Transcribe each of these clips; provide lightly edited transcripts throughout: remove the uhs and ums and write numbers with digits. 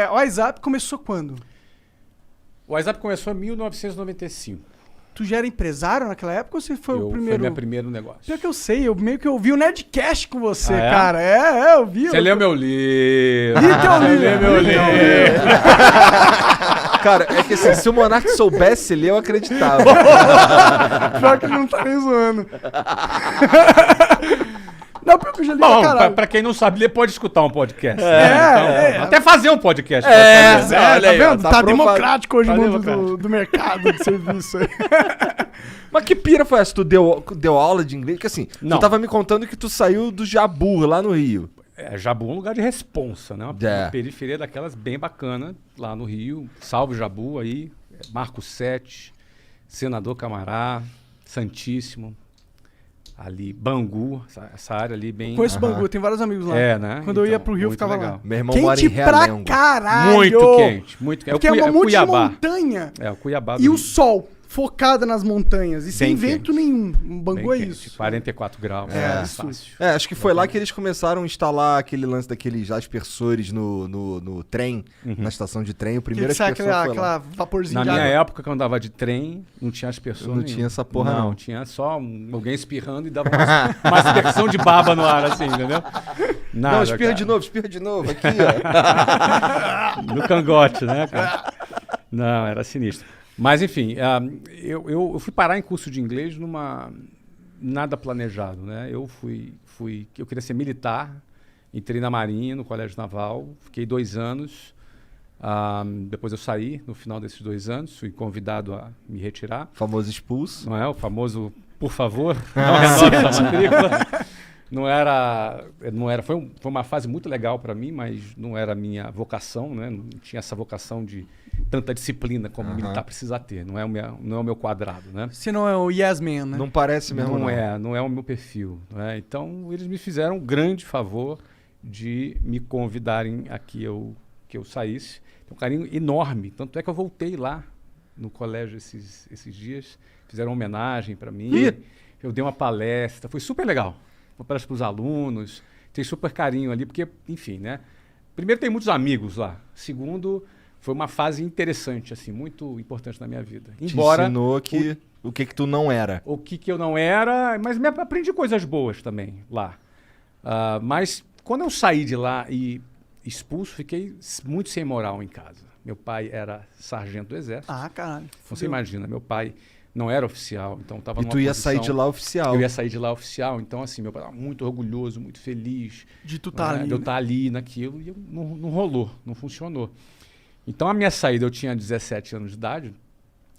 o WhatsApp começou quando? O WhatsApp começou em 1995. Tu já era empresário naquela época ou você foi o primeiro? Foi meu primeiro negócio. Pior que eu sei, eu meio que ouvi o Nerdcast com você, é? cara. Eu vi. Você leu meu livro. Li teu livro. Meu livro. Cara, é que assim, se o Monark soubesse ler, eu acreditava. Pior que ele não tá nem zoando. Não, porque eu já li Bom, caralho. pra quem não sabe ler, pode escutar um podcast. Até fazer um podcast. Olha tá aí, ó, vendo? Tá democrático hoje o Tá mundo do mercado de serviço aí. Mas que pira foi essa? Tu deu aula de inglês? Porque assim, Não. tu tava me contando que tu saiu do Jabur, lá no Rio. Jabu é um lugar de responsa, né? Uma periferia daquelas bem bacana, lá no Rio. Salve Jabu aí, Marco 7, Senador Camará, Santíssimo, ali, Bangu, essa área ali bem... Conheço Bangu, tem vários amigos lá. né? Quando eu ia Então, pro Rio, eu muito ficava legal. lá. Meu irmão mora em Quente pra Realengo. caralho! Muito quente, muito quente. Porque é uma monte de Cuiabá. montanha. É, o Cuiabá do E o Rio. sol, focada nas montanhas. E sem Bem vento quente. nenhum. Um Bangu Bem é quente, isso. 44 graus. É, fácil. Acho que foi lá que eles começaram a instalar aquele lance daqueles aspersores no trem, na estação de trem. O primeiro Que sai aspersor foi lá. aquela vaporzinho Na de minha água. época, quando eu andava de trem, não tinha aspersor Não nenhum. tinha essa porra, não. Tinha só alguém espirrando e dava uma aspersão de baba no ar, assim, entendeu? Nada, Não, espirra cara. de novo, aqui, ó. No cangote, né, cara? Não, era sinistro. Mas, enfim, eu fui parar em curso de inglês nada planejado, né? Eu queria ser militar, entrei na Marinha, no Colégio Naval, fiquei 2 anos. Depois eu saí no final desses 2 anos, fui convidado a me retirar. Famoso expulso. Não é? O famoso, por favor, não renove essa matrícula. Foi uma fase muito legal para mim, mas não era a minha vocação, né? Não tinha essa vocação de tanta disciplina como militar precisa ter. Não é o meu quadrado, né? Você não é o Yes Man, né? Não parece mesmo, Não é o meu perfil. Né? Então, eles me fizeram um grande favor de me convidarem a que eu saísse. Tem um carinho enorme. Tanto é que eu voltei lá no colégio esses dias. Fizeram uma homenagem para mim. Eu dei uma palestra. Foi super legal. Uma palestra para os alunos. Tem super carinho ali, porque, enfim, né? Primeiro, tem muitos amigos lá. Segundo, foi uma fase interessante, assim, muito importante na minha vida. Embora te ensinou o que tu não era. O que eu não era, mas aprendi coisas boas também lá. Mas quando eu saí de lá e expulso, fiquei muito sem moral em casa. Meu pai era sargento do exército. Caralho. Você imagina, meu pai não era oficial, então estava numa E tu ia posição... sair de lá oficial. Eu ia sair de lá oficial, então assim, meu pai estava muito orgulhoso, muito feliz. De tu tá ali. De eu estar ali naquilo, e não rolou, não funcionou. Então a minha saída, eu tinha 17 anos de idade,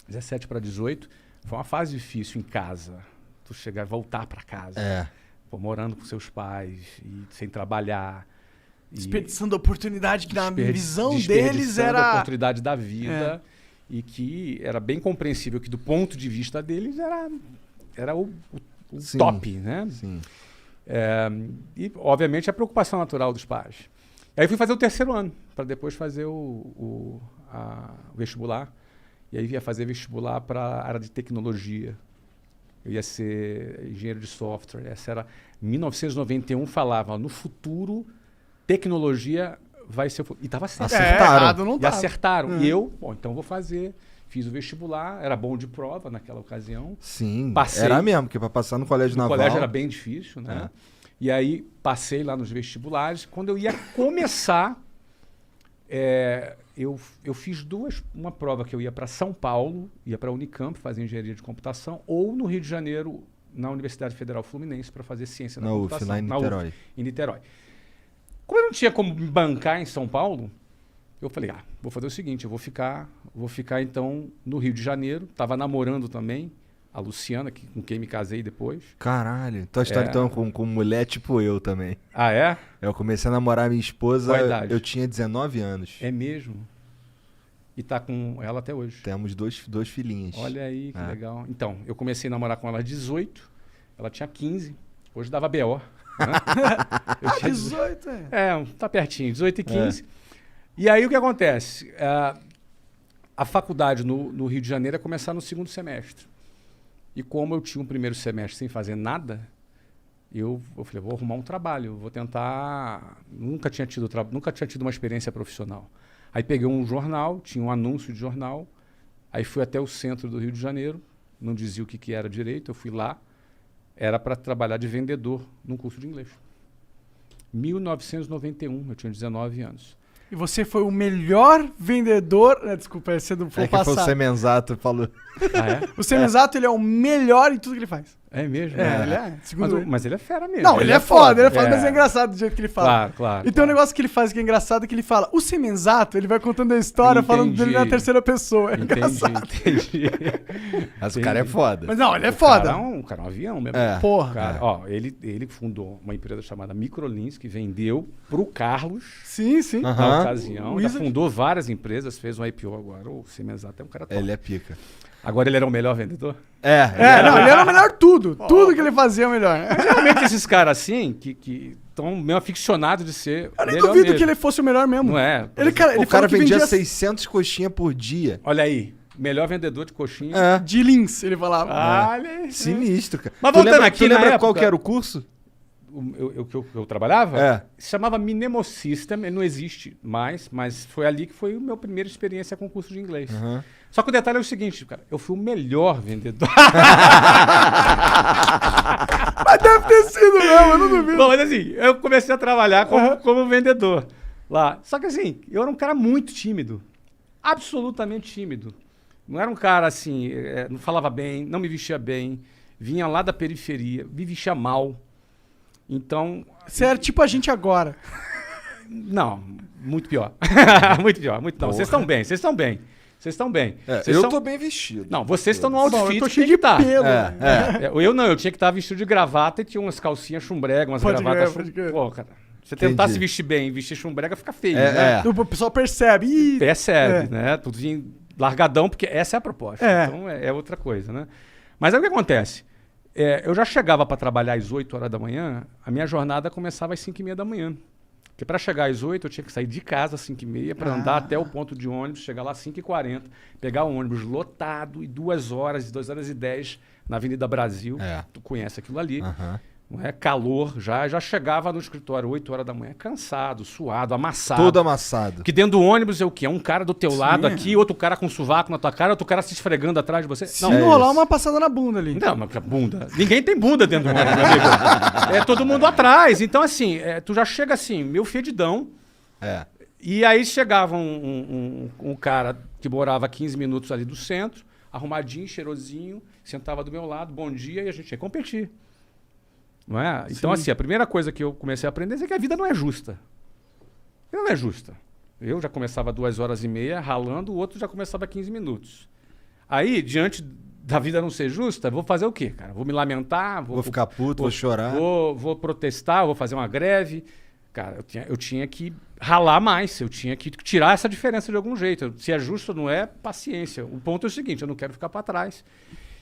17 para 18, foi uma fase difícil em casa. Tu chegar e voltar para casa, morando com seus pais, e sem trabalhar. Desperdiçando a oportunidade que na visão deles era... a oportunidade da vida. E que era bem compreensível que do ponto de vista deles era o top, né? Sim. E, obviamente, a preocupação natural dos pais. Aí fui fazer o 3º ano, para depois fazer o vestibular. E aí ia fazer vestibular para a área de tecnologia. Eu ia ser engenheiro de software. Essa era 1991, falava, no futuro, tecnologia vai ser... E estava certo. Acertaram. Não E acertaram. E eu, então vou fazer. Fiz o vestibular, era bom de prova naquela ocasião. Sim, Passei. era mesmo, porque para passar no colégio naval... O colégio era bem difícil, né? E aí passei lá nos vestibulares. Quando eu ia começar, eu fiz uma prova que eu ia para São Paulo, ia para a Unicamp fazer engenharia de computação, ou no Rio de Janeiro, na Universidade Federal Fluminense, para fazer ciência da computação. UF, lá em Niterói. Em Niterói. Como eu não tinha como me bancar em São Paulo, eu falei, vou fazer o seguinte, eu vou ficar então no Rio de Janeiro. Tava namorando também a Luciana, com quem me casei depois. Caralho, tua história então com mulher tipo eu também. Ah, é? Eu comecei a namorar minha esposa, Qual a idade? eu tinha 19 anos. É mesmo? E tá com ela até hoje? Temos dois filhinhos. Olha aí, que legal. Então, eu comecei a namorar com ela aos 18, ela tinha 15, hoje dava BO. Eu tinha 18, tá pertinho, 18 e 15. E aí o que acontece? A faculdade no Rio de Janeiro ia começar no 2º semestre. E como eu tinha um 1º semestre sem fazer nada, eu falei, vou arrumar um trabalho, vou tentar... Nunca tinha tido uma experiência profissional. Aí peguei um jornal, tinha um anúncio de jornal, aí fui até o centro do Rio de Janeiro, não dizia o que era direito, eu fui lá, era para trabalhar de vendedor num curso de inglês. 1991, eu tinha 19 anos. E você foi o melhor vendedor... Desculpa, você não foi É que foi o passado. Semenzato falou. Ah, é? O Semenzato, ele é o melhor em tudo que ele faz. É mesmo? Ele é. Segundo ele. Mas ele é fera mesmo. Não, ele é foda, mas é É. engraçado do jeito que ele fala. Claro, claro. E tem um negócio que ele faz que é engraçado, que ele fala, o Semenzato, ele vai contando a história falando Entendi. dele na terceira pessoa. É Entendi, engraçado. entendi. Mas o cara é foda. Mas não, ele é O foda. cara é um avião mesmo. É. Porra. Cara, ó, ele fundou uma empresa chamada Microlins, que vendeu pro Carlos Sim, sim. Aham. na ocasião. O Já Wizard. fundou várias empresas, fez um IPO agora. O Semenzato é um cara top. Ele é pica. Agora ele era o melhor vendedor? É, não, ele era o melhor tudo. Tudo que ele fazia é o melhor. Geralmente esses caras assim, que estão meio aficionados de ser Eu nem melhor duvido mesmo. que ele fosse o melhor mesmo. Não é? Ele O falou cara que vendia 600 coxinhas por dia. Olha aí, melhor vendedor de coxinha. É. de lins, ele falava. Olha aí. Sinistro, cara. Mas Tu voltando lembra, aqui, tu na lembra época- qual que era o curso? Eu trabalhava? É. Se chamava Minemo System, ele não existe mais, mas foi ali que foi a minha primeira experiência com curso de inglês. Uhum. Só que o detalhe é o seguinte, cara, eu fui o melhor vendedor. Mas deve ter sido mesmo, eu não duvido. Bom, mas assim, eu comecei a trabalhar como vendedor lá. Só que assim, eu era um cara muito tímido. Absolutamente tímido. Não era um cara assim, não falava bem, não me vestia bem, vinha lá da periferia, me vestia mal. Então, Você era tipo a gente agora. não, muito pior. Muito pior, muito não. Vocês estão bem, vocês estão bem. Vocês estão bem. Vocês eu são- tô bem vestido. Não, vocês estão no Bom, outfit eu tô que cheio tem de que tá. pelo. Eu não, eu tinha que estar vestido de gravata e tinha umas calcinhas chumbrega, umas Pode gravatas crer, pode crer. Pô, cara, você tentar Entendi. se vestir bem e vestir chumbrega fica feio, né? É. O pessoal percebe. Ih, Percebe, É. né? Tudo vinha largadão, porque essa é a proposta. É. Então é outra coisa, né? Mas aí o que acontece? Eu já chegava para trabalhar às 8 horas da manhã, a minha jornada começava às 5h30 da manhã. Porque para chegar às 8 eu tinha que sair de casa às 5h30 para andar até o ponto de ônibus, chegar lá às 5h40, pegar o ônibus lotado e 2 horas, 2h10 na Avenida Brasil. É. Tu conhece aquilo ali. Aham. Não é? Calor já chegava no escritório 8 horas da manhã, cansado, suado, amassado. Todo amassado. Porque dentro do ônibus é o quê? É um cara do teu Sim. lado aqui, outro cara com sovaco na tua cara, outro cara se esfregando atrás de você. se Não, não é rolar isso. uma passada na bunda ali. não, mas que bunda. Ninguém tem bunda dentro do ônibus, meu amigo. É todo mundo atrás. Então, assim, tu já chega assim, meio fedidão. É. E aí chegava um cara que morava a 15 minutos ali do centro, arrumadinho, cheirosinho, sentava do meu lado, bom dia, e a gente ia competir. Não é? Então, assim, a primeira coisa que eu comecei a aprender é que a vida não é justa. A vida não é justa. Eu já começava 2h30 ralando, o outro já começava 15 minutos. Aí, diante da vida não ser justa, vou fazer o quê, cara? Vou me lamentar? Vou ficar puto, vou chorar. Vou protestar, vou fazer uma greve. Cara, eu tinha que ralar mais, eu tinha que tirar essa diferença de algum jeito. Se é justo ou não é, paciência. O ponto é o seguinte, eu não quero ficar para trás.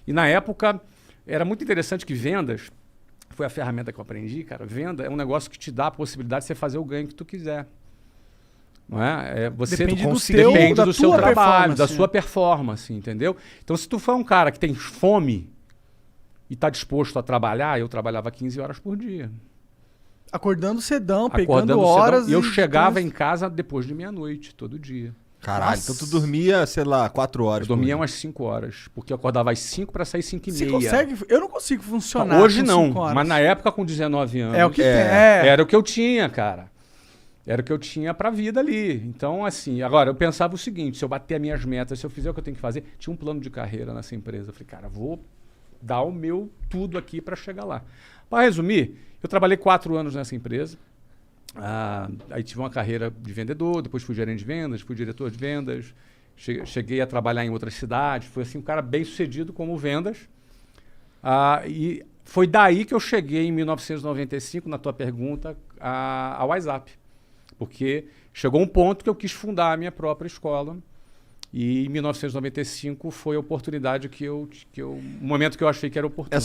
E na época, era muito interessante que vendas, foi a ferramenta que eu aprendi, cara. Venda é um negócio que te dá a possibilidade de você fazer o ganho que tu quiser. Não é? Você Depende do depende teu- da do seu tua trabalho, da performance, sua né? performance, entendeu? Então, se tu for um cara que tem fome e está disposto a trabalhar, eu trabalhava 15 horas por dia. Acordando cedão, pegando Acordando horas. cedão, e eu chegava em casa depois de meia-noite, todo dia. Caralho, Nossa. então tu dormia, sei lá, 4 horas. Eu dormia por umas 5 horas, porque eu acordava às 5 para sair 5h30. Você consegue? Eu não consigo funcionar. Hoje com não, 5 horas. mas na época com 19 anos. É o que É. tem. É. Era o que eu tinha, cara. Era o que eu tinha pra vida ali. Então, assim, agora eu pensava o seguinte: se eu bater as minhas metas, se eu fizer o que eu tenho que fazer, tinha um plano de carreira nessa empresa. Eu falei, cara, vou dar o meu tudo aqui pra chegar lá. Para resumir, eu trabalhei 4 anos nessa empresa. Aí tive uma carreira de vendedor, depois fui gerente de vendas, fui diretor de vendas, cheguei a trabalhar em outras cidades, fui assim um cara bem sucedido como vendas. E foi daí que eu cheguei em 1995, na tua pergunta, ao WhatsApp. Porque chegou um ponto que eu quis fundar a minha própria escola. E em 1995 foi a oportunidade o momento que eu achei que era oportuno.